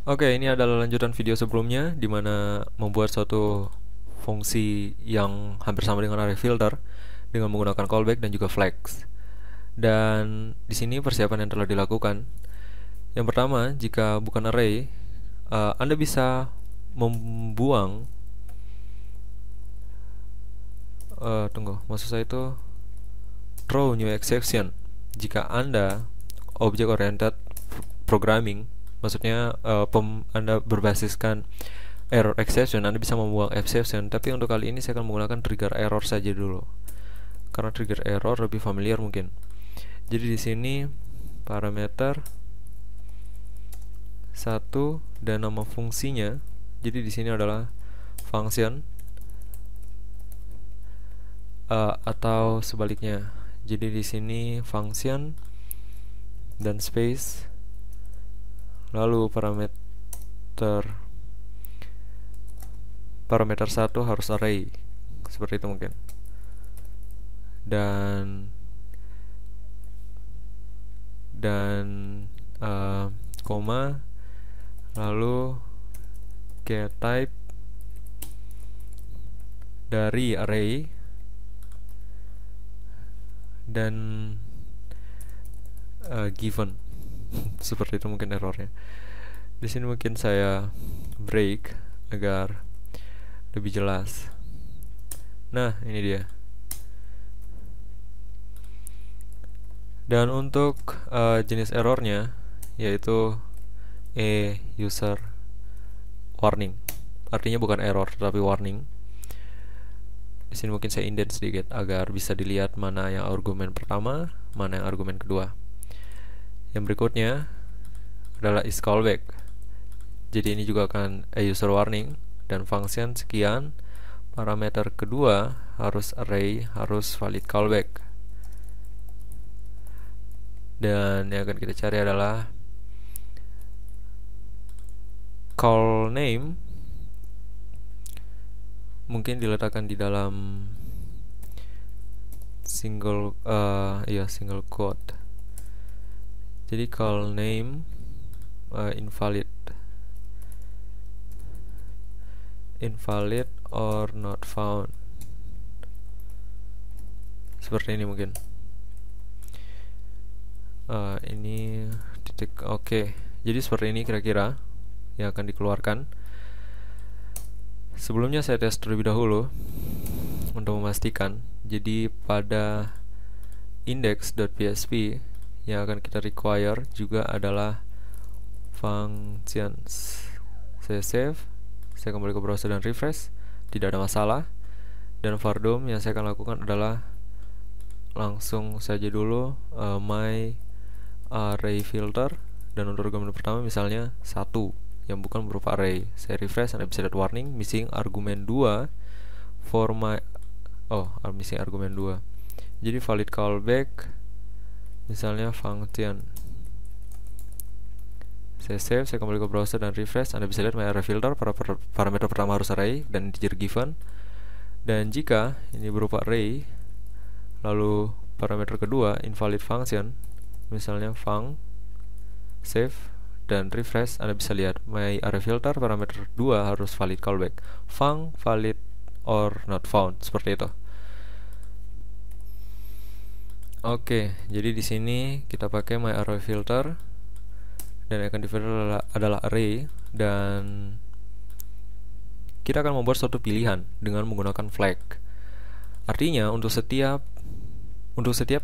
Oke, ini adalah lanjutan video sebelumnya di mana membuat suatu fungsi yang hampir sama dengan array filter dengan menggunakan callback dan juga flex. Dan di sini persiapan yang telah dilakukan. Yang pertama, jika bukan array, Anda bisa membuang tunggu, maksud saya itu throw new exception. Jika Anda object oriented programming, maksudnya Anda berbasiskan error exception, Anda bisa membuang exception. Tapi untuk kali ini saya akan menggunakan trigger error saja dulu, karena trigger error lebih familiar mungkin. Jadi di sini parameter 1 dan nama fungsinya. Jadi di sini adalah function atau sebaliknya. Jadi di sini function dan space, lalu parameter 1 harus array, seperti itu mungkin. Dan koma, lalu get type dari array, dan given. Seperti itu mungkin errornya. Di sini mungkin saya break agar lebih jelas. Nah, ini dia. Dan untuk jenis errornya yaitu user warning. Artinya bukan error tetapi warning. Di sini mungkin saya indent sedikit agar bisa dilihat mana yang argumen pertama, mana yang argumen kedua. Yang berikutnya adalah is callback. Jadi ini juga akan user warning dan function sekian. Parameter kedua harus array, harus valid callback. Dan yang akan kita cari adalah call name, mungkin diletakkan di dalam single quote. Jadi call name invalid or not found, seperti ini mungkin. Ini titik. Oke. Jadi seperti ini kira-kira yang akan dikeluarkan. Sebelumnya saya tes terlebih dahulu untuk memastikan. Jadi pada index.php yang akan kita require juga adalah functions. Saya save, saya kembali ke browser dan refresh, tidak ada masalah. Dan vardom yang saya akan lakukan adalah langsung saja dulu my array filter, dan untuk argumen pertama misalnya 1 yang bukan berupa array. Saya refresh, Anda bisa lihat warning missing argumen 2 for my missing argumen 2. Jadi valid callback misalnya function. Saya save, saya kembali ke browser dan refresh. Anda bisa lihat my array filter, parameter pertama harus array dan integer given. Dan jika ini berupa array, lalu parameter kedua invalid function, misalnya func, save dan refresh, Anda bisa lihat my array filter parameter 2 harus valid callback, func valid or not found, seperti itu. Oke, jadi di sini kita pakai my array filter dan yang akan di-filter adalah array, dan kita akan membuat suatu pilihan dengan menggunakan flag. Artinya untuk setiap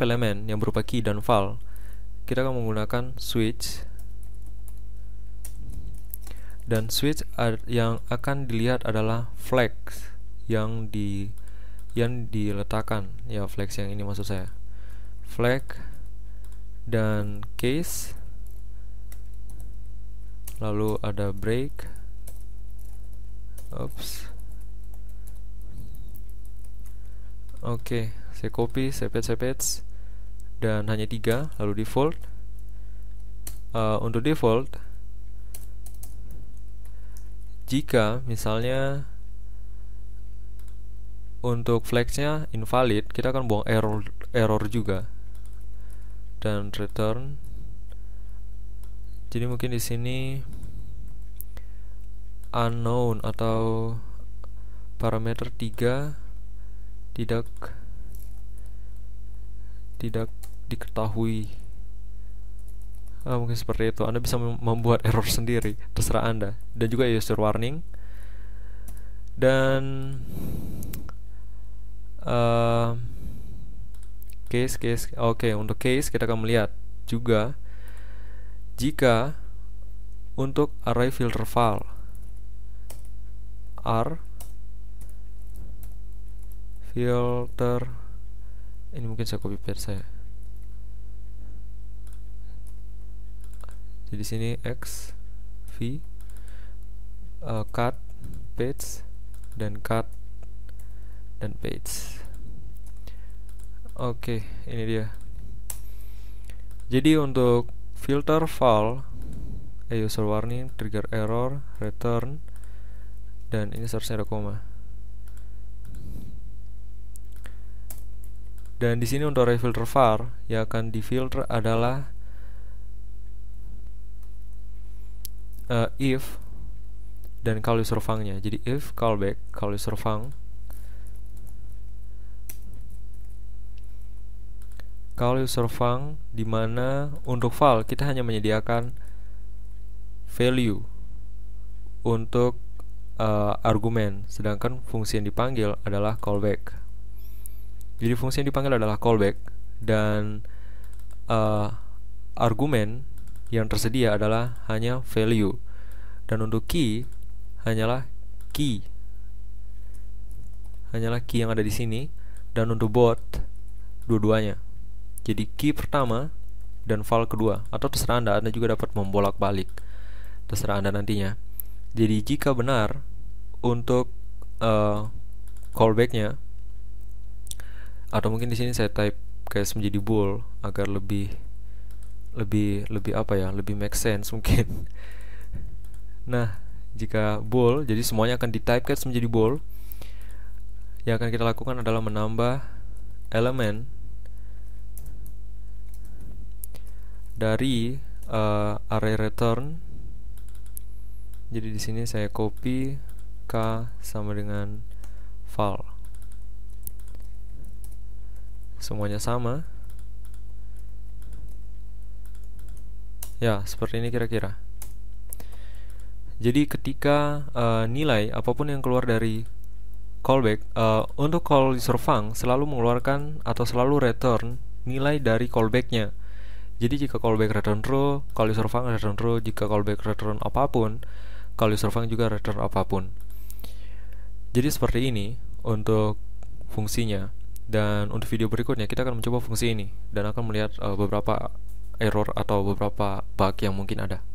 elemen yang berupa key dan val, kita akan menggunakan switch, dan switch yang akan dilihat adalah flags yang diletakkan, ya flags yang ini maksud saya, flag dan case, lalu ada break. Oke, saya copy, saya paste, dan hanya 3, lalu default. Untuk default, jika misalnya untuk flagsnya invalid, kita akan buang error juga dan return. Jadi mungkin di sini unknown atau parameter 3 tidak diketahui. Mungkin seperti itu. Anda bisa membuat error sendiri, terserah Anda. Dan juga user warning. Dan case. Oke, untuk case kita akan melihat juga jika untuk array filter file filter, ini mungkin saya copy paste saya. Jadi sini x v cut page dan cut dan page. Oke, ini dia. Jadi untuk filter file, user warning, trigger error, return, dan ini seharusnya ada koma. Dan di sini untuk array filter var yang akan difilter adalah if dan call user func-nya. Jadi if callback call user func, di mana untuk file kita hanya menyediakan value untuk argumen, sedangkan fungsi yang dipanggil adalah callback. Jadi fungsi yang dipanggil adalah callback dan argumen yang tersedia adalah hanya value, dan untuk key hanyalah key yang ada di sini, dan untuk both dua-duanya. Jadi key pertama dan file kedua, atau terserah Anda juga dapat membolak-balik, terserah Anda nantinya. Jadi jika benar untuk callbacknya, atau mungkin di sini saya type case menjadi bool agar lebih apa ya, lebih make sense mungkin. Nah, jika bool, jadi semuanya akan di typecast menjadi bool. Yang akan kita lakukan adalah menambah elemen dari array return. Jadi di sini saya copy k sama dengan file. Semuanya sama. Ya, seperti ini kira-kira. Jadi ketika nilai apapun yang keluar dari callback, untuk call user func selalu mengeluarkan atau selalu return nilai dari callbacknya. Jadi jika callback return true, call user func return true. Jika callback return apapun, call user func juga return apapun. Jadi seperti ini untuk fungsinya. Dan untuk video berikutnya kita akan mencoba fungsi ini dan akan melihat beberapa error atau beberapa bug yang mungkin ada.